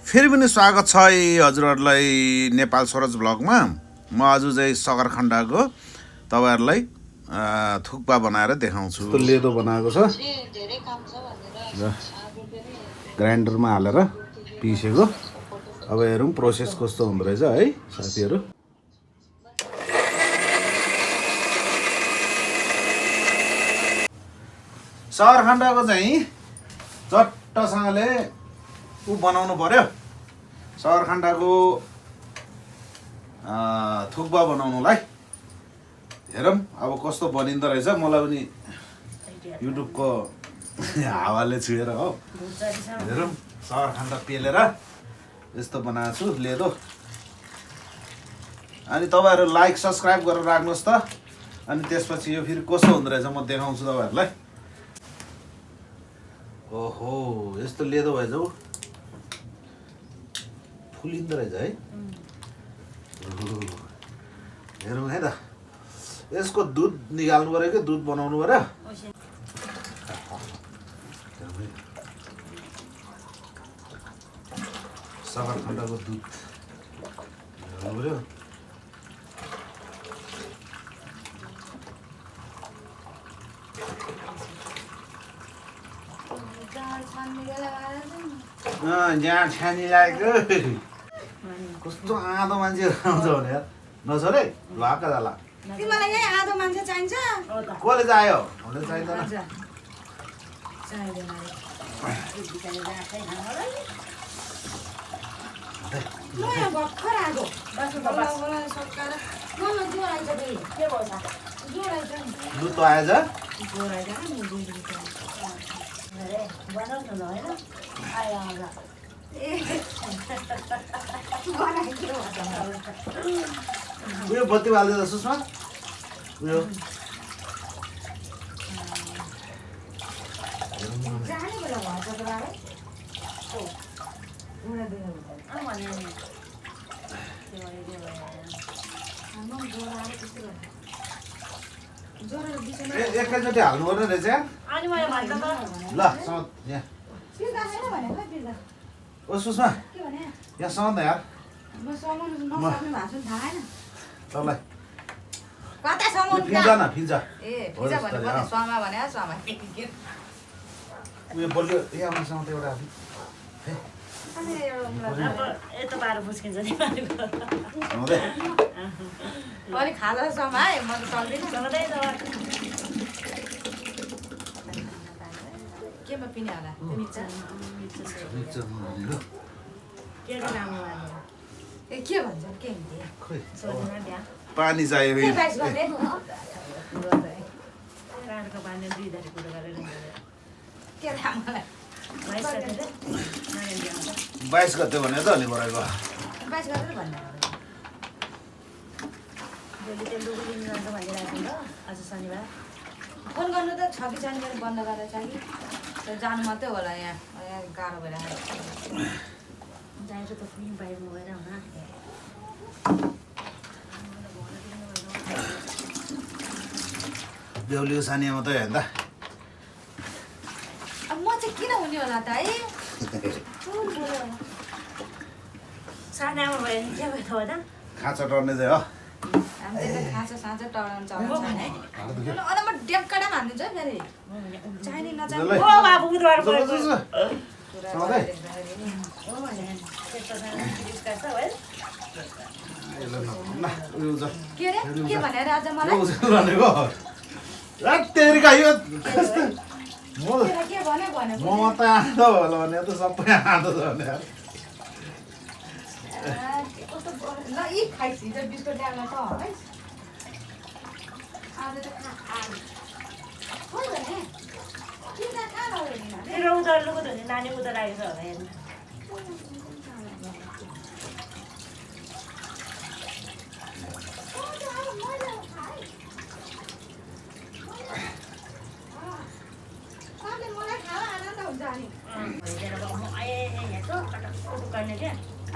फेरि पनि स्वागत छ हजुरहरूलाई नेपाल स्वराज ब्लगमा। म आज चाहिँ सगरखण्डको तपाईँहरूलाई थुक्पा बनाएर देखाउँछु। लेदो बनाएको छ र ग्राइन्डरमा हालेर पिसेको। अब हेरौँ प्रोसेस कस्तो हुँदो रहेछ है साथीहरू। सगरखण्डको चाहिँ चट्टसँगले बनाउनु पर्यो। सगरखण्डको थुक्पा बनाउनुलाई हेरौँ अब कस्तो बनिँदो रहेछ। मलाई पनि युट्युबको हावाले छुएर हो। हेरौँ सगरखण्ड पेलेर यस्तो बनाएको छु लेदो। अनि तपाईँहरू लाइक सब्सक्राइब गरेर राख्नुहोस् त। अनि त्यसपछि यो फेरि कस्तो हुँदो रहेछ म देखाउँछु तपाईँहरूलाई। ओहो यस्तो लेदो भएछ ऊ फुलिँदो रहेछ है। हेरौँ है त। यसको दुध निकाल्नु पऱ्यो कि दुध बनाउनु पऱ्यो। सगरखण्डको दुध निकाल्नु पऱ्यो। जहाँ छानी लागेको कस्तो आँधो मान्छे आउँछ भने यार नछोरे भाका जाला। तिमीलाई यही आधो मान्छे चाहिन्छ? कसले चाहियो? मलाई चाहिँदैन। म यहाँ भर्खर आएको। दुध त आएछ? उयो बत्ती बाल्दै सुषमा उयो एकैचोटि हाल्नु पर्ने रहेछ ल। यहाँ ओ सुषमा यहाँ सँगै त यार तँलाई फिल्जा न फिल्जा उयो बलियो यहाँ सँग त एउटा अलिक खाला समाए म त सक्दिनँ। केमा पिने होला? ए के भन्छ के पानी चाहियो। के मलाई 22 गते भने त अलि बराइको 22 गते भन्दा फोन गर्नु त छ कि छैन मेरो बन्द गरेर चाहिँ जानु मात्रै होला। यहाँ गाह्रो भइरहेको बेहुलीको सानिया मात्रै हेर्दा अब म चाहिँ किन हुने होला त है? सानामा भयो भने के भयो त? खाँचो टर्ने चाहिँ हो। हामीले खाँचो साँचो टराउनु चलाउँछ है। अनि म डेपकाडा हानिदिन्छु है फेरि। चाहिने नचाहिने ओ बाबु उद्वार सधैँ के रे के भनेर आज मलाई तेरिका यो के भन्यो भन्यो म त आँधो होला भने त सबै आँधो छ भने ल यी खाइसिन्छ बिस्कुट ल्याउन त है। आज त खोइ भने किन कहाँ लग्यो नि? मेरो उधार लुगा धुने नानी उधार आएछ होला हेर्नु।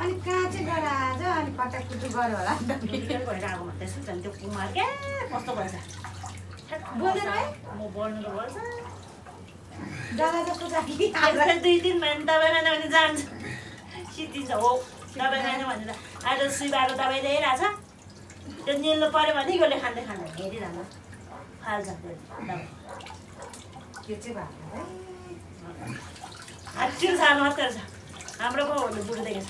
अनि कहाँ चाहिँ गएर आज अनि कटाकुटु गऱ्यो होला नि त। भइरहेको भन्दैछु झन् त्यो कुमार क्या कस्तो भएछ बोल्दैन है? म बोल्नु त बोल्छ दादा जस्तो जाने आज 2-3 महिना तपाईँ भने जान्छ चितिन्छ हो दबाई खाने भनेर आज सुईबाट दबाई ल्याइरहेछ त्यो निल्नु पऱ्यो भने यसले खाँदै खाँदैन हेरिरहन फाल्छ त्यो दबाई के चाहिँ भएको हाच्चिल साल मात्रै छ हाम्रो बाउहरूले बुढो देखेछ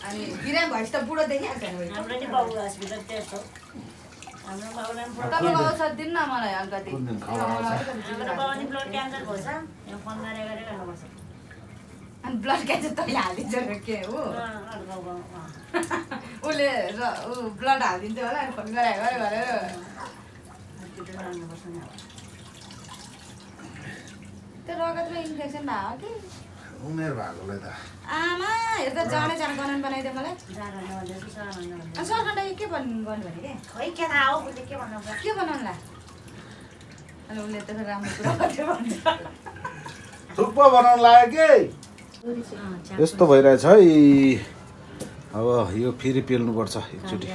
अनि बिरामी भएपछि त बुढो देखिहाल्छ नि हाम्रो नि बाउ हस्पिटल त्यस्तो हाम्रो बाउलाई पनि बुढो तपाईँको औषध दिनु न मलाई अलिकति हाम्रो बाउ नि ब्लड क्यान्सर भएछ यहाँ फोन गरे गर्नुपर्छ अनि ब्लड क्यान्सर तैँले हालिदिन्छ र के हो अर्को बाउ उसले ब्लड हालिदिन्छ होला अनि फोन गरे गरेर हस्पिटल लानुपर्छ नि त्यो रगतमा इन्फेक्सन भयो कि उमेर भएकोलाई त आमा हेर त जाने बनाउनु बनाइदियो मलाई जान भन्दैछु सर अनि सरखान्डा के गर्नु भने के खोइ के थाहा हो उसले के बनाउँछ के बनाउनुला अनि उसले त राम्रो कुरा गर्यो भन्छ थुक्पा बनाउनु लाग्यो कि यस्तो भइरहेछ है अब यो फेरि पेल्नुपर्छ एकचोटि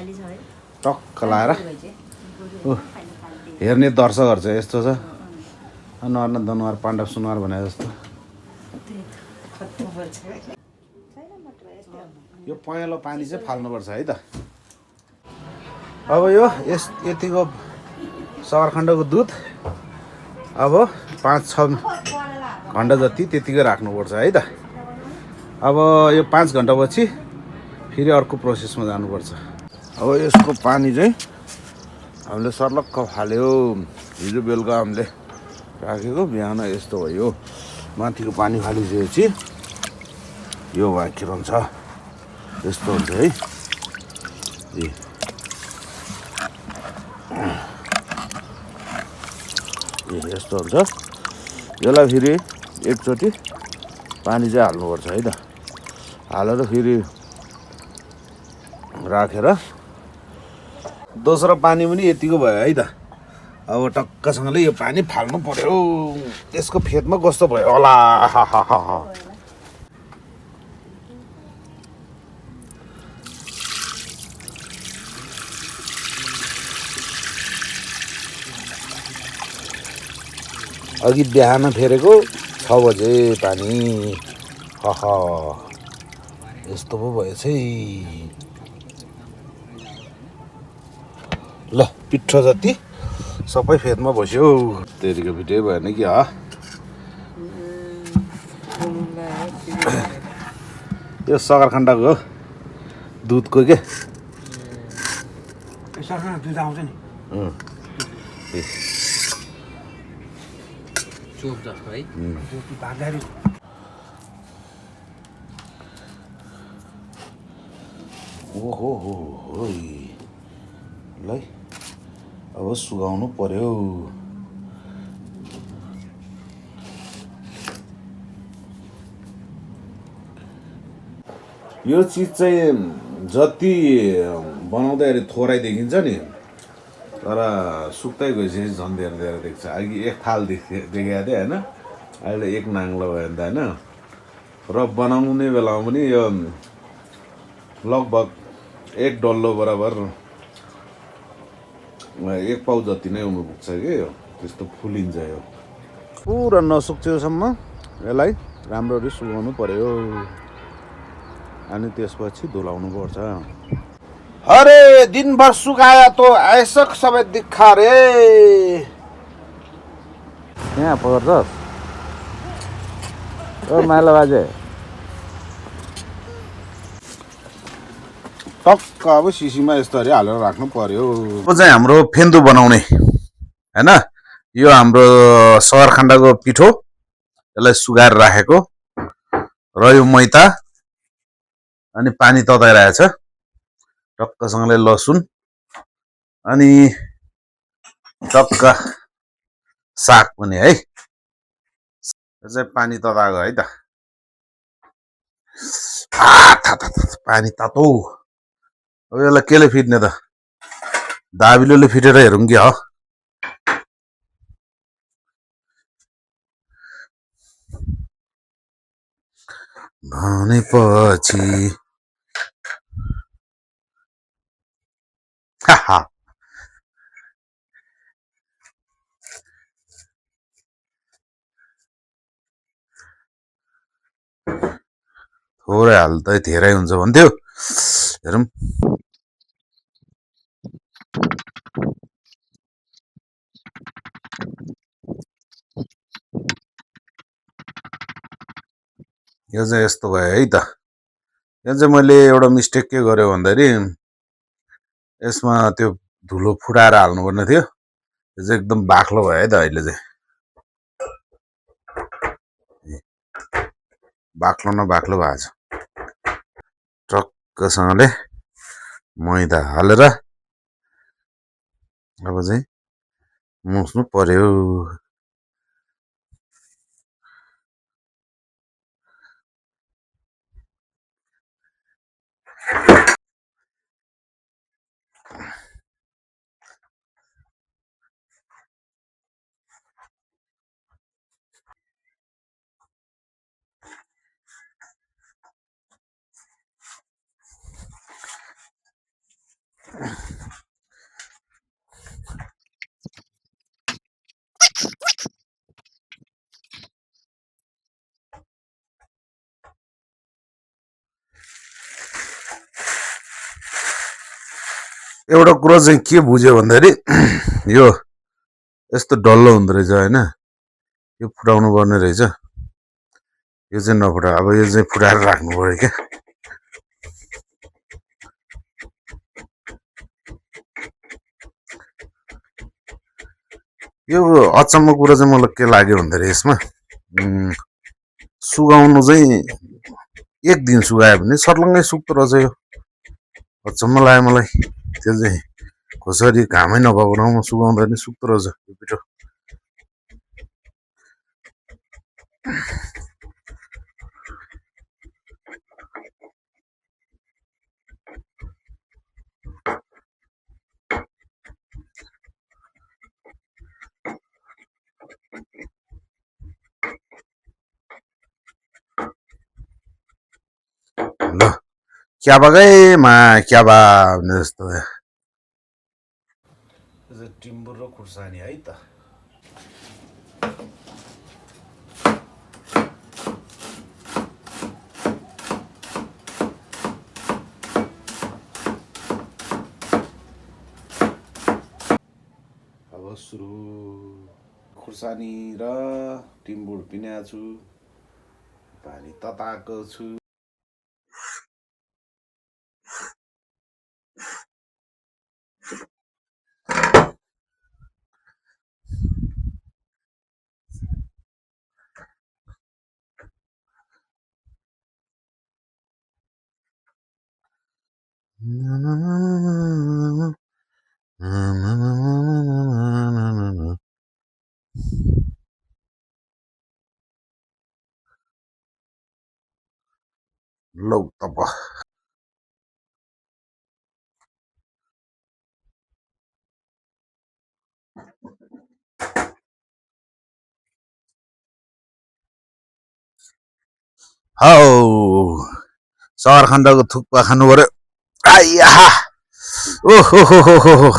टक्क लाएर हेर्ने दर्शकहरू चाहिँ यस्तो छ अनुहार न दनुहार पाण्डव सुनुहार भने जस्तो यो पहेँलो पानी चाहिँ फाल्नुपर्छ है त अब यो यतिको सकरखण्डको दुध अब 5-6 घन्टा जति त्यतिकै राख्नुपर्छ है त अब यो 5 घन्टापछि फेरि अर्को प्रोसेसमा जानुपर्छ अब यसको पानी चाहिँ हामीले सर्लक्क फाल्यो हिजो बेलुका हामीले राखेको बिहान यस्तो भयो माथिको पानी फालिसकेपछि यो बाँकी रहन्छ यस्तो हुन्छ है यस्तो हुन्छ यसलाई फेरि एकचोटि पानी चाहिँ हाल्नुपर्छ है त हालेर फेरि राखेर दोस्रो पानी पनि यतिको भयो है त अब टक्कसँगले यो पानी फाल्नु पर्यो यसको फेदमा कस्तो भयो होला अघि बिहान फेरेको 6 बजे पानी यस्तो पो भएछ है ल पिठो जति सबै फेदमा बस्यो तेरिको भिटै भएन कि यो सकरखण्डको दुधको के दुध आउँछ नि चोप जस्तो है भाग्दाखेरि ओहो ल अब सुगाउनु पर्यो यो चिज चाहिँ जति बनाउँदाखेरि थोरै देखिन्छ नि तर सुक्दै गएपछि झन् धेरै धेरै देख्छ अघि एक थाल देखेको थिएँ होइन अहिले एक नाङ्लो भयो नि त होइन र बनाउने बेलामा पनि यो लगभग 1 डल्लो बराबर 1 पाउ जति नै हुनु पुग्छ कि यो त्यस्तो फुलिन्छ यो पुरा नसुक्छेसम्म यसलाई राम्ररी सुकाउनु पर्यो अनि त्यसपछि धुलाउनु पर्छ अरे दिनभर सुकाया तो ऐसा समय दिखा रे यहाँ पर्छ ओ माइला बाजे टक्क अब सिसीमा यस्तोहरू हालेर राख्नु पर्यो यो चाहिँ हाम्रो फेन्दु बनाउने हैन यो हाम्रो सकरखण्डको पिठो यसलाई सुगाएर राखेको र यो मैदा अनि पानी तताइरहेछ टक्कसँगले लसुन अनि टक्क साग पनि है यो चाहिँ पानी तताएको है त पानी तातो अब यसलाई केले फिट्ने त दाबिलोले फिटेर हेरौँ कि भनेपछि थोरै हाल त धेरै हुन्छ भन्थ्यो हेरौँ यो चाहिँ यस्तो भयो है त यो चाहिँ मैले एउटा मिस्टेक के गरेँ भन्दाखेरि यसमा त्यो धुलो फुटाएर हाल्नुपर्ने थियो यो चाहिँ एकदम बाक्लो भयो है त अहिले चाहिँ बाक्लो न बाक्लो भएको छ टक्कसँगले मैदा हालेर अब चाहिँ मुस्नु पर्यो एउटा कुरो चाहिँ के बुझ्यो भन्दाखेरि यो यस्तो डल्लो हुँदो रहेछ होइन यो फुटाउनु पर्ने रहेछ यो चाहिँ नफुटा अब यो चाहिँ फुटाएर राख्नु पर्यो क्या यो अचम्म कुरो चाहिँ मलाई के लाग्यो भन्दाखेरि यसमा सुकाउनु चाहिँ एक दिन सुकायो भने सर्लङ्गै सुक्दो रहेछ यो अचम्म लाग्यो मलाई त्यो चाहिँ कसरी घामै नभएको ठाउँमा सुकाउँदा पनि सुक्दो रहेछ यो पिठो ल क्याबाकैमा क्याबा भन्ने जस्तो भयो टिम्बुर र खुर्सानी है त अब सुरु खुर्सानी र टिम्बुर पिनेको छु पानी तताएको छु लौ तब हौ सरखण्डको थुक्पा खानु पर्यो आइया ओहो हो हो हो हो